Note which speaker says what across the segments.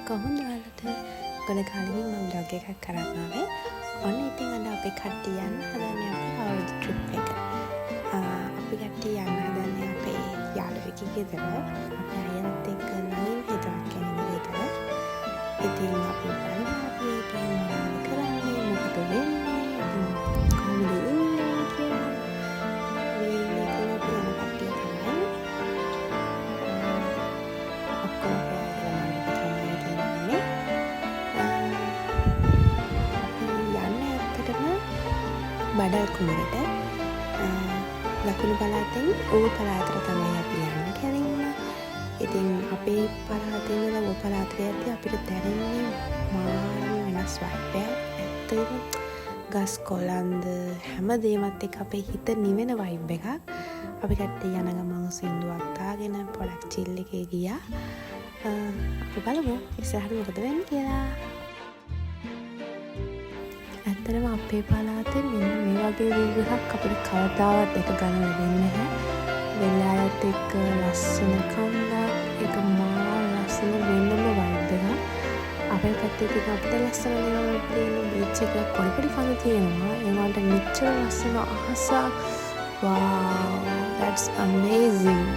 Speaker 1: කොහොමද ඔයාලට ගොඩ කාලෙකින් මම බ්ලොග් එකක් කරන්න ආවේ. ඔන්න ඉතින් අද අපි කට්ටිය යන්න හදන්නේ අපේ අවුරුදු ට්‍රිප් එක. අපි කට්ටිය යන්න හදන්නේ අපේ යාළුවෙක්ගේ ගෙදර. අපේ අයියත් එක්ක නලින් හිතුවක් කෙනෙක් ගෙදර. ඉතින් අපි බලමු අපි ඒකෙන් මොනවද කරන්නේ, මොකද වෙන්නේ, කොහොමද ඉන්නේ කියලා. මේ ඉන්නේ අපේ කට්ටිය තමයි. ඔක්කොම බඩල් කුමරට ලකුණු පළාතෙන් ඌ පළාතට තමයි අපි යන්න කැරෙන්නේ. ඉතින් අපේ පළාතෙන් ඉඳලා ඌ පළාතට යද්දී අපිට දැනෙන්නේ මාරම වෙනස් වයිබ් එකක්. ඇත්තටම ගස් කොළන්ද හැම දෙයක්ත් එක්ක අපේ හිත නිවෙන වයිබ් එකක්. අපි කට්ටිය යන ගමන් සින්දුවක් දාගෙන පොඩක් චිල් එකේ ගියා. අපි බලමු ඉස්සරහට මොකද වෙන්නේ කියලා. ඇත්තටම අපේ පළාතේ මෙන්න මේ වගේ වීව් එකක් අපිට කවදාවත් එක ගන්න ලැබෙන්නේ නැහැ. වෙලාවත් එක්ක ලස්සන කන්දක්, ඒක මා ලස්සන වෙනම වයිබ් එකක්. අපේ පැත්තේ තියෙන අපිට ලස්සන දේවල් තියෙන බීච් එක පොඩි පොඩි කඳ තියෙනවා. ඒවට මෙච්චර ලස්සන අහස. wow, that's amazing.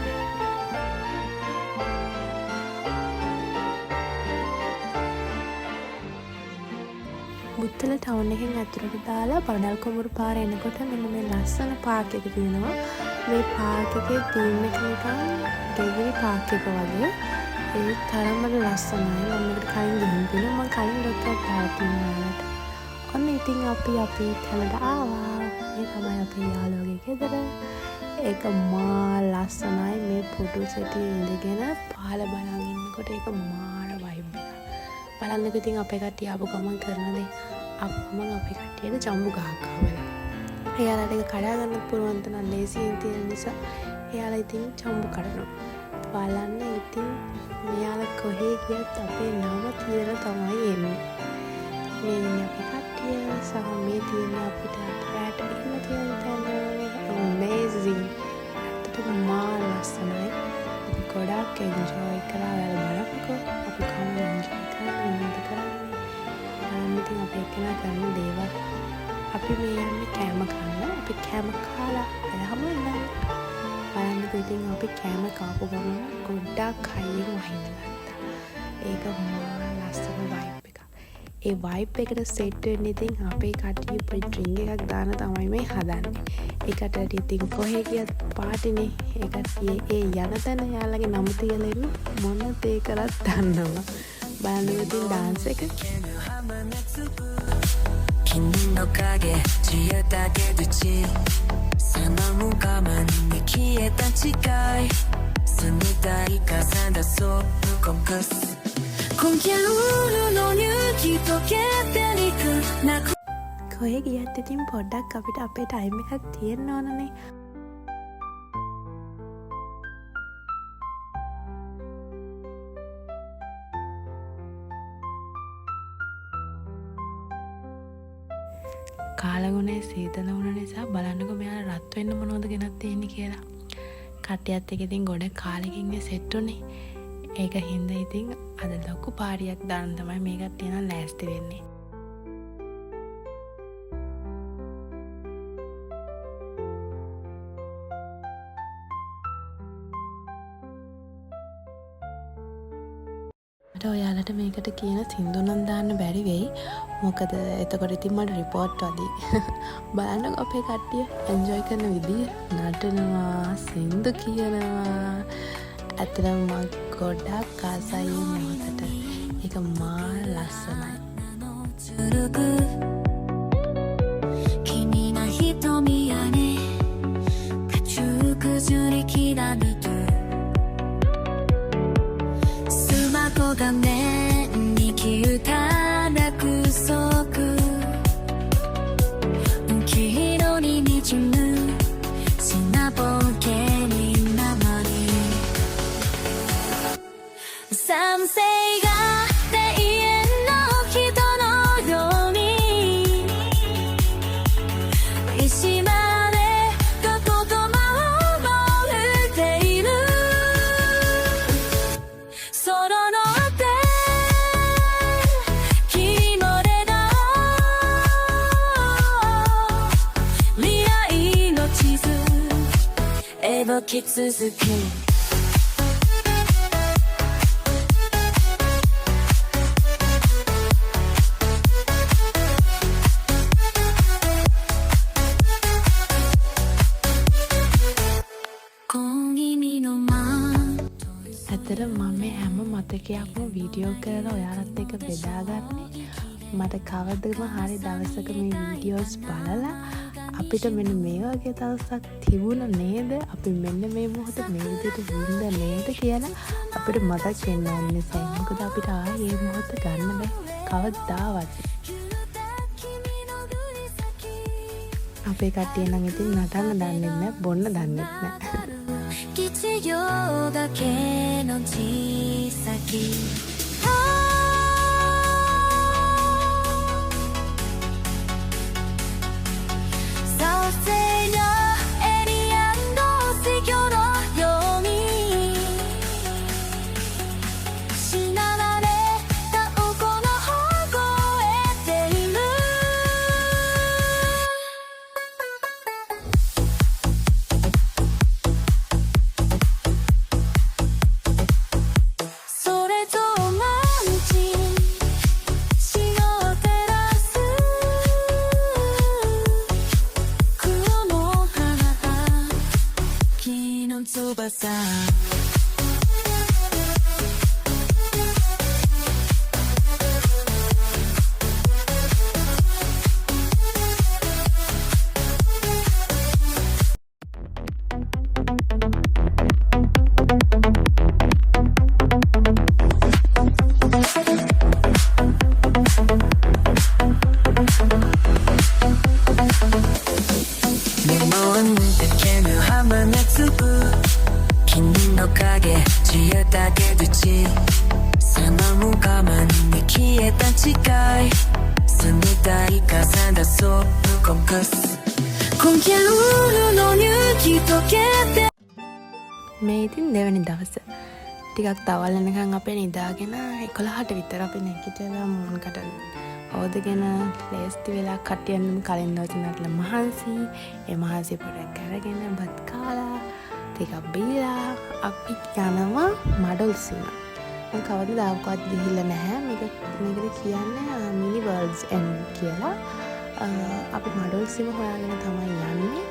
Speaker 1: මුත්තල ටවුන් එකෙන් ඇතුළට දාලා බඩල් කොමුරු පාර එනකොට මෙන්න මේ ලස්සන පාක් එක තියෙනවා. මේ පාක් එකේ තීම් එක නිකන් ගෙවිලි පාක් එක වගේ. ඒ තරමට ලස්සනයි. මම මේකට කලින් ගිහින් තියෙනවා. මම කලින් ඩොක්ටර් දාලා තියෙනවා. ඔන්න ඉතින් අපි තැනට ආවා. මේ තමයි අපේ යාළුවගේ ගෙදර. ඒක මා ලස්සනයි. මේ ෆොටෝ සෙටි ඉඳගෙන පහළ බලන් ඉන්නකොට ඒක මාර වයිබ් එකක්. බලන්නකො ඉතින් අපේ කට්ටිය ආපු ගමන් කරන දේ. අප්පම අපේ කට්ටියට ජම්බු ගහක් ආවලා. එයාලට ඒක කඩා ගන්නත් පුළුවන් තරම් ලේසියෙන් තියෙන නිසා එයාලා ඉතින් ජම්බු කඩනවා. බලන්න ඉතින් මෙයාලා කොහේ ගියත් අපේ නම තියලා තමයි එන්නේ. මේ ඉන්නේ අපේ කට්ටිය සහ මේ තියෙන්නේ අපිට රැට ඉන්න තියෙන තැන. amazing. ඇත්තටම මා ලස්සනයි. අපි ගොඩක් එන්ජොයි කරා. ඔයාලා බලන්නකෝ අපි කොහොමද එන්ජොයි කරන්නේ. ඉතින් අපේ කෙනා කරන දේවල් අපි මේ යන්නේ කෑම කන්න. අපි කෑම කාලා එළහම ඉන්නවා. බලන්නකො ඉතින් අපි කෑම කාපු ගමන් ගොඩක් හයියෙන් වහින්න ගත්තා. ඒක මා ලස්සන වයිබ් එකක්. ඒ වයිබ් එකට සෙට් වෙන්න ඉතින් අපේ කට්ටිය පොඩි ඩ්‍රින්ක් එකක් දාන තමයි මේ හදන්නේ. ඒකට ඉතින් කොහේ ගියත් පාටිනේ. ඒකට ඒ යන තැන යාළගේ නම තියලා ඉන්න මොන දේ කරත් දන්නවා. බලන්නකො ඉතින් ඩාන්ස් එක.
Speaker 2: 君の影消えた出口その向かまに消えた誓い住みたい風だそう動かす今夜の雪溶けていく泣く
Speaker 1: කොහේ ගියත් ඉතින් පොඩ්ඩක් අපිට අපේ ටයිම් එකක් තියෙන්න ඕනනේ. කාලගුණේ සීතල වුණ නිසා බලන්නකො මෙයාලා රත් වෙන්න මොනවද ගෙනත් තියෙන්නේ කියලා. කට්ටියත් එක්ක ඉතින් ගොඩ කාලෙකින් සෙට් උනේ. ඒක හින්දා ඉතින් අද ලොකු පාරියක් දාන්න තමයි මේ කට්ටිය නම් ලෑස්ති වෙන්නේ. ඔයාලට මේකට කියන සින්දු නම් දාන්න බැරි වෙයි. මොකද එතකොට ඉතින් මට රිපෝට් වදී. බලන්න අපේ කට්ටිය එන්ජොයි කරන විදිය, නටනවා, සින්දු කියනවා. ඇත්තටම මම ගොඩක් ආසයි මේකට. ඒක මා ලස්සනයි.
Speaker 2: 君の瞳やね家中くじゅりきらめくスマホ画面に消えた約束黄色に滲む砂ぼけになまり賛成が永遠の人のように石までが言葉を覚えている空のき続け
Speaker 1: ඇතර මම මේ හැම මතකයක්ම වීඩියෝ කරලා ඔයාලත් එක්ක බෙදාගන්නේ මට කවදම හරි දවසක මේ වීඩියෝස් බලලා අපිට මෙන්න මේ වගේ දවසක් තිබුණ නේද අපි මෙන්න මේ මොහොත මේ විදිහට වුණද නේද කියලා අපිට මතක් වෙන්න ඕනේ සෑ මොකද අපිට ආයේ මේ මොහොත ගන්න බෑ කවදාවත් අපේ කට්ටිය නම් ඉතින් නටන්න දන්නේ නැහැ බොන්න දන්නේ නැහැ
Speaker 2: 必要だけの小さき翼 君の影消えた出口その向かまに消えた誓い住みたい傘だそう告す今夜の雪溶けて
Speaker 1: මේ ඉතින් දෙවැනි දවස ටිකක් තවල් වෙනකන් අපේ නිදාගෙන 11ට විතර අපි නැගිටලා මොන්කට අවදගෙන ලේස්ති වෙලා කටියන්නම කලින් දවසට මහන්සි ඒ මහන්සි පොඩක් අරගෙන බත් කාලා ටිකක් බීලා අපි යනවා මඩොල් සීම මම කවදාවත් ගිහිල්ලා නැහැ මේකද කියන්නේ මිනි වර්ල්ඩ්ස් එන්ඩ් කියලා අපි මඩොල් සීම හොයාගෙන තමයි යන්නේ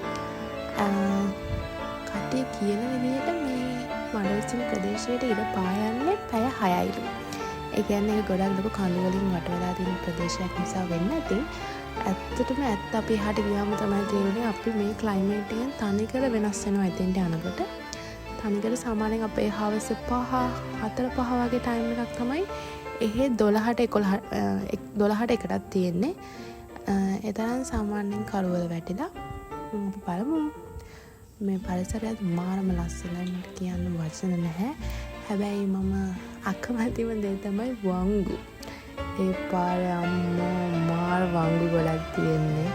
Speaker 1: කට්ටිය කියන විදිහට මේ මඩොල් සීම ප්‍රදේශයට ඉර පායන්නේ පැය 6යිලු ඒ කියන්නේ ඒක ගොඩක් ලොකු කඳු වලින් වට වෙලා තියෙන ප්‍රදේශයක් නිසා වෙන්න ඇති ඇත්තටම ඇත්ත අපි එහාට ගියාම තමයි තේරුනේ අපි මේ ක්ලයිමේට් එකෙන් තනිකර වෙනස් වෙනවා එතෙන්ට යනකොට තනිකර සාමාන්‍යයෙන් අපේ හවස 4-5 වගේ ටයිම් එකක් තමයි එහෙ 12ට 11ට එකටක් තියෙන්නේ ඒ තරම් සාමාන්‍යයෙන් කරවල වැටිලා බලමු මේ පරිසරයත් මාරම ලස්සනයි මට කියන්න වචන නැහැ හැබැයි මම අකමැතිම දේ තමයි වංගු ඒ පාරේ අම්මෝ මාර වංගු ගොඩක් තියෙන්නේ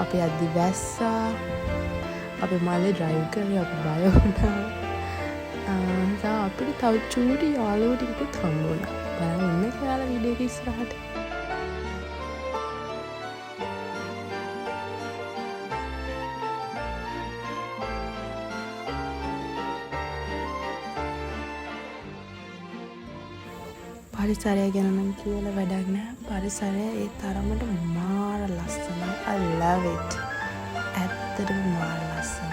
Speaker 1: අපි අද්දි වැස්සා අපි මල්ලේ ඩ්‍රයිව් කරේ අපි බය වුණා අපිට තව චූටි යාළුවෝ ටිකකුත් හම්බ වුණා බලන්න ඉන්න කියලා වීඩියෝ එක ඉස්සරහට පරිසරය ගැන නම් කියලා වැඩක් නැහැ. පරිසරය ඒ තරමට මාර ලස්සනයි. I love it. ඇත්තටම මාර ලස්සනයි.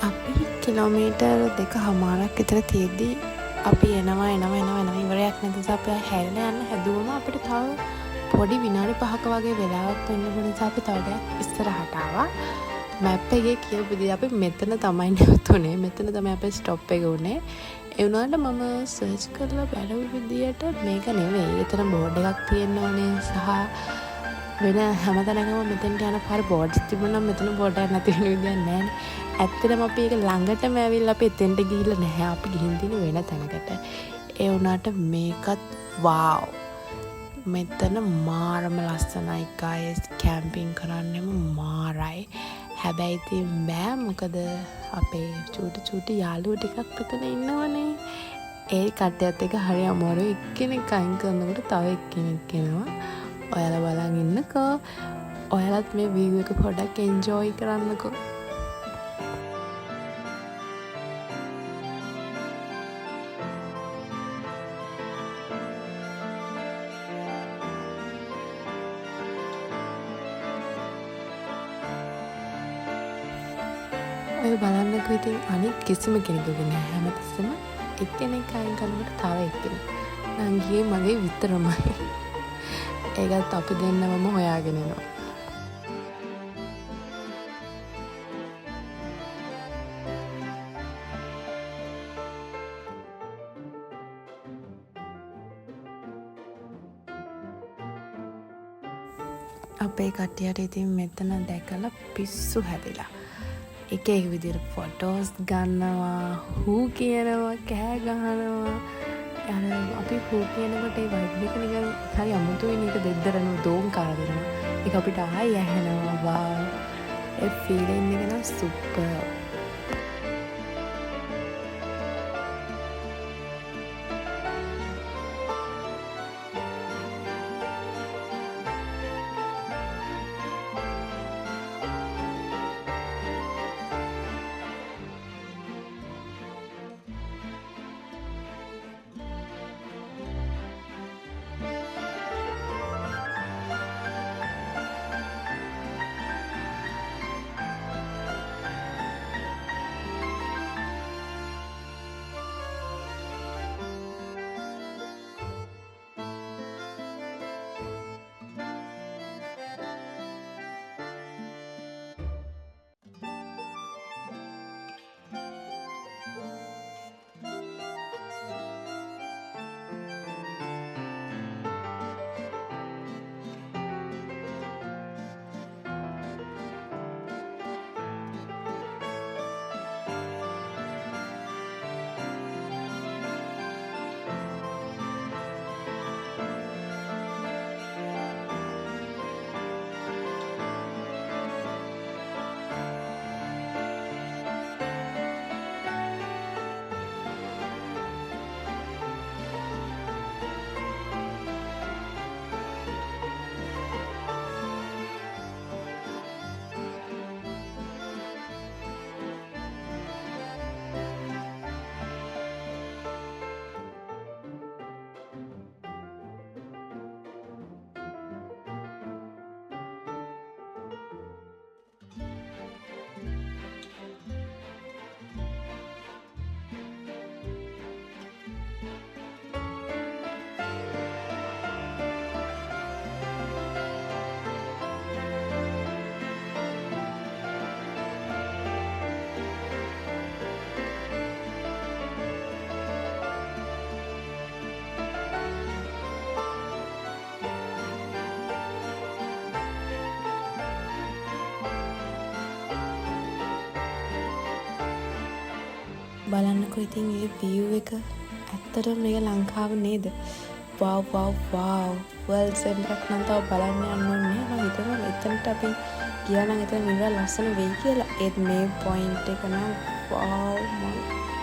Speaker 1: අපි කිලෝමීටර් 2.5ක් විතර තියෙද්දී අපි එනවා ඉවරයක් නැති නිසා අපි හැරිලා යන්න හැදුවම අපිට තව පොඩි විනාඩි 5ක වගේ වෙලාවක් වෙන්න ඕන නිසා අපි තව ටිකක් ඉස්සරහට ආවා. මැප් එකේ කියපු විදිහ අපි මෙතන තමයි නැවතුනේ. මෙතන තමයි අපේ ස්ටොප් එක උනේ. ඒ වුණාට මම සර්ච් කරලා බැලුව විදියට මේක නෙවෙයි. එතන බෝඩ් එකක් තියෙන්න ඕනේ සහ වෙන හැමතැනකම මෙතෙන්ට යන පාර බෝඩ්ස් තිබුණා නම් මෙතන බෝඩ් එකක් නැති වෙන විදියක් නැහැ. ඇත්තටම අපි ඒක ළඟටම ඇවිල්ලා අපි එතෙන්ට ගිහිල්ලා නැහැ. අපි ගිහින් තියෙන වෙන තැනකට. ඒ වුණාට මේකත් වාව්. මෙතන මාරම ලස්සනයි guys. කැම්පින් කරන්නෙම මාරයි. හැබැයි ඉතින් බෑ මොකද අපේ චූටි යාළුවෝ ටිකක් මෙතන ඉන්නවනේ. ඒ කට්ටියත් එක හරි අමාරුයි. එක්කෙනෙක් අයින් කරනකොට තව එක්කෙනෙක් එනවා. ඔයාලා බලන් ඉන්නකෝ. ඔයාලත් මේ view එක පොඩ්ඩක් enjoy කරන්නකෝ. ඔය බලන්නකෝ ඉතින් අනිත් කිසිම කෙනෙකුගේ නෑ. හැමතිස්සෙම එක්කෙනෙක් අයින් කරනකොට තව එක්කෙනෙක්. නංගියේ මගේ විතරමයි. ඒකත් අපි දෙන්නවම හොයාගෙන එනවා. අපේ කට්ටියට ඉතින් මෙතන දැකලා පිස්සු හැදිලා. එක විදිහට ෆොටෝස් ගන්නවා, හූ කියනවා, කෑ ගහනවා. අපි හූ කියනකොට ඒ වයිබ් එක නිකන් හරි අමුතුයි නේද? දෙද්දරන දෝංකාර දෙනවා. ඒක අපිට ආයි ඇහෙනවා. වා. ඒ ෆීලිං එක නම් සුපර්. බලන්නකෝ ඉතින් මේ view එක ඇත්තටම මේක ලංකාව නේද? wow world center එක නම් තව බලන්න යන්න ඕනේ. මම හිතනවා එතනට අපි ගියා නම් එතන මේක ලස්සන වෙයි කියලා. ඒත් මේ point එක නම් wow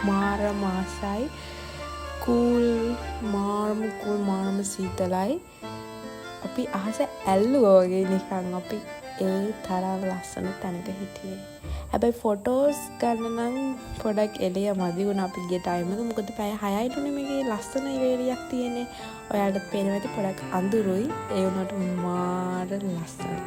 Speaker 1: මාර මාසයි cool මාරම සීතලයි. අපි අහස ඇල්ලුවා වගේ නිකන් අපි ඒ තරම් ලස්සන තැනක හිටියේ. හැබැයි ෆොටෝස් ගන්න නම් පොඩක් එළිය මදි වුණා අපි ගිය ටයිම් එක. මොකද පැය 6යිටුනේ මේකේ ලස්සන ඉරේලියක් තියෙන්නේ. ඔයාලට පේනවා ඇති පොඩක් අඳුරුයි. ඒ වුණාට මාර ලස්සනයි.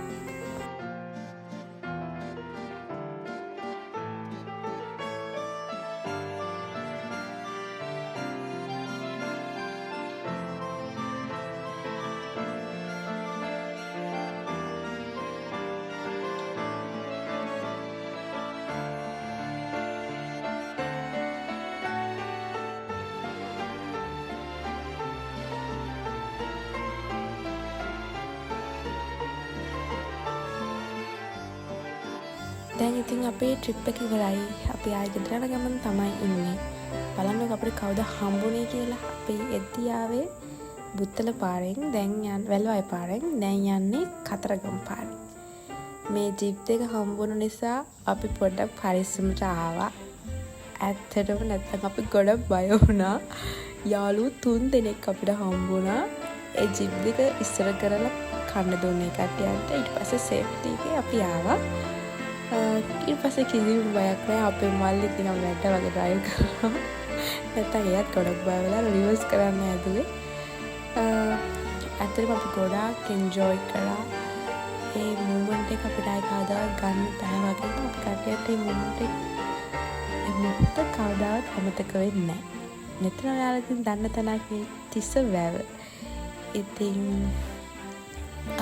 Speaker 1: දැන් ඉතින් අපේ ට්‍රිප් එක ඉවරයි. අපි ආයෙ ගෙදර යන ගමන් තමයි ඉන්නේ. බලන්නකො අපිට කවුද හම්බුනේ කියලා. අපි එද්දි ආවේ බුත්තල පාරෙන්, දැන් වැල්වාය පාරෙන්, දැන් යන්නේ කතරගම පාරෙන්. මේ ජීප් එක හම්බුන නිසා අපි පොඩ්ඩක් පරිස්සමට ආවා. ඇත්තටම නැත්තම් අපි ගොඩක් බය වුණා. යාළුවෝ 3 දෙනෙක් අපිට හම්බුණා. ඒ ජීප් එක ඉස්සර කරලා කන්න දුන්නේ කට්ටියන්ට. ඊට පස්සේ සේෆ්ටි එකේ අපි ආවා. ඊට පස්සේ කිසිම බයක් නැහැ. අපේ මල්ලි නිකන් වැට්ට වගේ ඩ්‍රයිව් කරා. නැත්තම් එයාත් ගොඩක් බය වෙලා රිවර්ස් කරන්න හැදුවේ. ඇත්තටම අපි ගොඩාක් එන්ජොයි කරා. ඒ මොමන්ට් එක අපිට ආයි කවදාවත් ගන්න බෑ වගේ. අපි කට්ටියට මේ මොමන්ට් එක මොකද කවදාවත් අමතක වෙන්නේ නැහැ. මෙතන ඔයාලා ඉතින් දන්න තැනක් මේ තිස්ස වැව. ඉතින්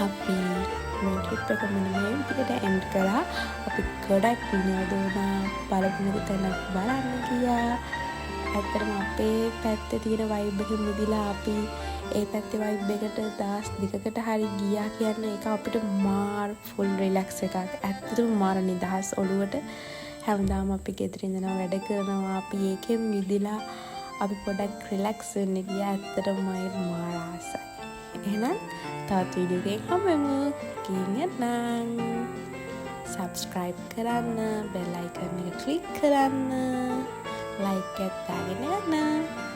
Speaker 1: අපි මේ ට්‍රිප් එක මෙන්න මේ විදිහට එන්ඩ් කරා. අපි ගොඩක් විනෝද වුණා. බලපු තැනක් බලන්න ගියා. ඇත්තටම අපේ පැත්තේ තියෙන වයිබ් එකෙන් මිදිලා අපි ඒ පැත්තේ වයිබ් එකට දවස් දෙකකට හරි ගියා කියන්නේ ඒක අපිට මාර ෆුල් රිලැක්ස් එකක්. ඇත්තටම මාර නිදහස් ඔළුවට. හැමදාම අපි ගෙදර ඉඳලා වැඩ කරනවා. අපි ඒකෙන් මිදිලා අපි පොඩක් රිලැක්ස් වෙන්න ගියා. ඇත්තටම මම මාර ආසයි. එහෙනම් තවත් වීඩියෝ එකක් හම්බෙමු. කියෙන්න subscribe කරන්න, bell icon එක click කරන්න, like එකත් දාගෙන යන්න.